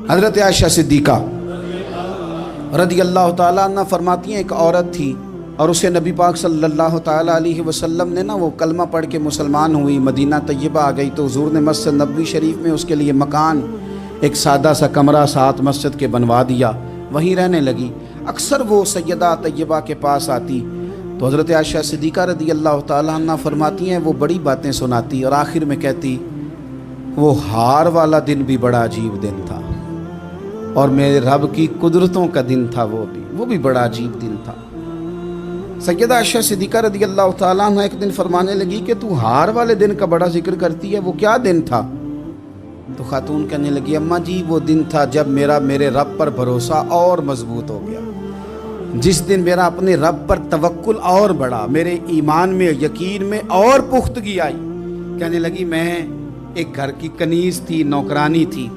حضرت عائشہ صدیقہ رضی اللہ تعالیٰ عنہ فرماتی ہیں ایک عورت تھی اور اسے نبی پاک صلی اللہ تعالیٰ علیہ وسلم نے وہ کلمہ پڑھ کے مسلمان ہوئی، مدینہ طیبہ آ گئی تو حضور نے مسجد نبوی شریف میں اس کے لیے مکان، ایک سادہ سا کمرہ ساتھ مسجد کے بنوا دیا، وہیں رہنے لگی۔ اکثر وہ سیدہ طیبہ کے پاس آتی تو حضرت عائشہ صدیقہ رضی اللہ تعالیٰ عنہ فرماتی ہیں وہ بڑی باتیں سناتی اور آخر میں کہتی وہ ہار والا دن بھی بڑا عجیب دن تھا اور میرے رب کی قدرتوں کا دن تھا، وہ بھی بڑا عجیب دن تھا۔ سیدہ عائشہ صدیقہ رضی اللہ تعالیٰ عنہ ایک دن فرمانے لگی کہ تو ہار والے دن کا بڑا ذکر کرتی ہے، وہ کیا دن تھا؟ تو خاتون کہنے لگی اماں جی وہ دن تھا جب میرے رب پر بھروسہ اور مضبوط ہو گیا، جس دن میرا اپنے رب پر توکل اور بڑھا، میرے ایمان میں یقین میں اور پختگی آئی۔ کہنے لگی میں ایک گھر کی کنیز تھی، نوکرانی تھی،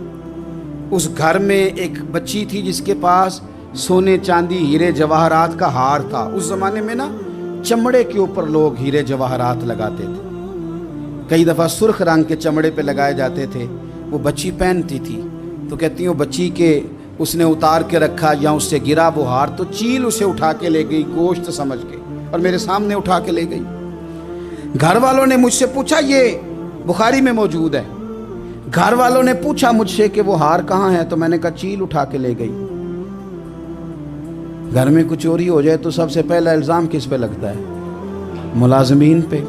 اس گھر میں ایک بچی تھی جس کے پاس سونے چاندی ہیرے جواہرات کا ہار تھا۔ اس زمانے میں چمڑے کے اوپر لوگ ہیرے جواہرات لگاتے تھے، کئی دفعہ سرخ رنگ کے چمڑے پہ لگائے جاتے تھے، وہ بچی پہنتی تھی تو کہتی ہوں بچی کے اس نے اتار کے رکھا یا اس سے گرا وہ ہار تو چیل اسے اٹھا کے لے گئی گوشت سمجھ کے اور میرے سامنے اٹھا کے لے گئی۔ گھر والوں نے مجھ سے پوچھا، یہ بخاری میں موجود ہے، گھر والوں نے پوچھا مجھ سے کہ وہ ہار کہاں ہے تو میں نے کہا چیل اٹھا کے لے گئی۔ گھر میں کچھ چوری ہو جائے تو سب سے پہلا الزام کس پہ لگتا ہے؟ ملازمین پہ۔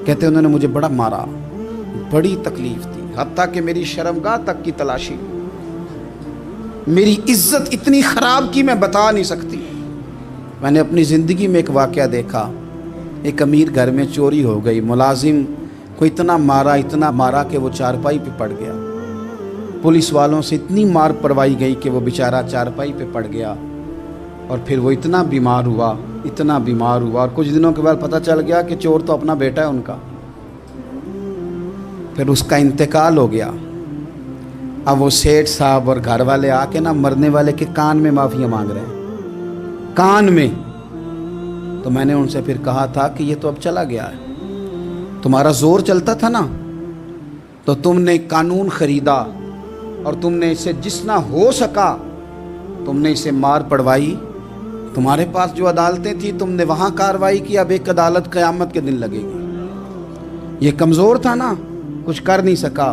کہتے انہوں نے مجھے بڑا مارا، بڑی تکلیف تھی، حتیٰ کہ میری شرمگاہ تک کی تلاشی، میری عزت اتنی خراب کی میں بتا نہیں سکتی۔ میں نے اپنی زندگی میں ایک واقعہ دیکھا، ایک امیر گھر میں چوری ہو گئی، ملازم کو اتنا مارا کہ وہ چارپائی پہ پڑ گیا، پولیس والوں سے اتنی مار پروائی گئی کہ وہ بیچارہ چارپائی پہ پڑ گیا اور پھر وہ اتنا بیمار ہوا اور کچھ دنوں کے بعد پتہ چل گیا کہ چور تو اپنا بیٹا ہے ان کا، پھر اس کا انتقال ہو گیا۔ اب وہ سیٹھ صاحب اور گھر والے آ کے مرنے والے کے کان میں معافیاں مانگ رہے ہیں، کان میں۔ تو میں نے ان سے پھر کہا تھا کہ یہ تو اب چلا گیا ہے، تمہارا زور چلتا تھا نا تو تم نے قانون خریدا اور تم نے اسے جتنا ہو سکا تم نے اسے مار پڑوائی، تمہارے پاس جو عدالتیں تھیں تم نے وہاں کارروائی کی، اب ایک عدالت قیامت کے دن لگے گی۔ یہ کمزور تھا نا، کچھ کر نہیں سکا۔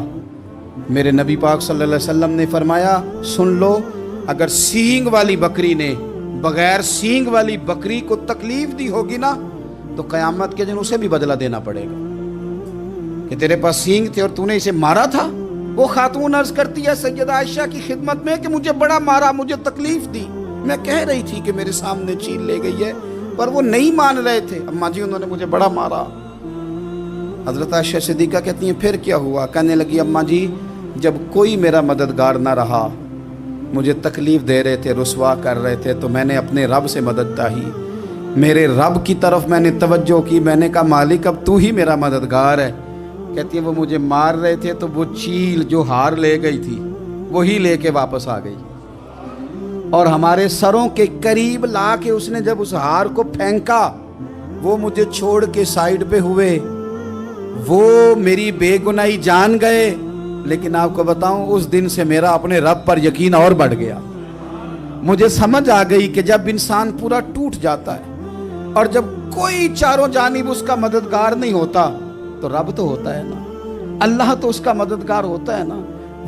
میرے نبی پاک صلی اللہ علیہ وسلم نے فرمایا سن لو، اگر سینگ والی بکری نے بغیر سینگ والی بکری کو تکلیف دی ہوگی نا تو قیامت کے دن اسے بھی بدلہ دینا پڑے گا کہ تیرے پاس سینگ تھے اور تو نے اسے مارا تھا۔ وہ خاتون عرض کرتی ہے سیدہ عائشہ کی خدمت میں کہ مجھے بڑا مارا، مجھے تکلیف دی، میں کہہ رہی تھی کہ میرے سامنے چیل لے گئی ہے پر وہ نہیں مان رہے تھے، اماں جی انہوں نے مجھے بڑا مارا۔ حضرت عائشہ صدیقہ کہتی ہیں پھر کیا ہوا؟ کہنے لگی اماں جی جب کوئی میرا مددگار نہ رہا، مجھے تکلیف دے رہے تھے، رسوا کر رہے تھے، تو میں نے اپنے رب سے مدد چاہی، میرے رب کی طرف میں نے توجہ کی، میں نے کہا مالک اب تو ہی میرا مددگار ہے۔ کہتی ہے وہ مجھے مار رہے تھے تو وہ چیل جو ہار لے گئی تھی وہی لے کے واپس آ گئی اور ہمارے سروں کے قریب لا کے اس نے جب اس ہار کو پھینکا وہ مجھے چھوڑ کے سائیڈ پہ ہوئے، وہ میری بے گناہی جان گئے، لیکن آپ کو بتاؤں اس دن سے میرا اپنے رب پر یقین اور بڑھ گیا۔ مجھے سمجھ آ گئی کہ جب انسان پورا ٹوٹ جاتا ہے اور جب کوئی چاروں جانب اس کا مددگار نہیں ہوتا تو رب تو ہوتا ہے نا، اللہ تو اس کا مددگار ہوتا ہے نا،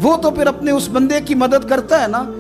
وہ تو پھر اپنے اس بندے کی مدد کرتا ہے نا۔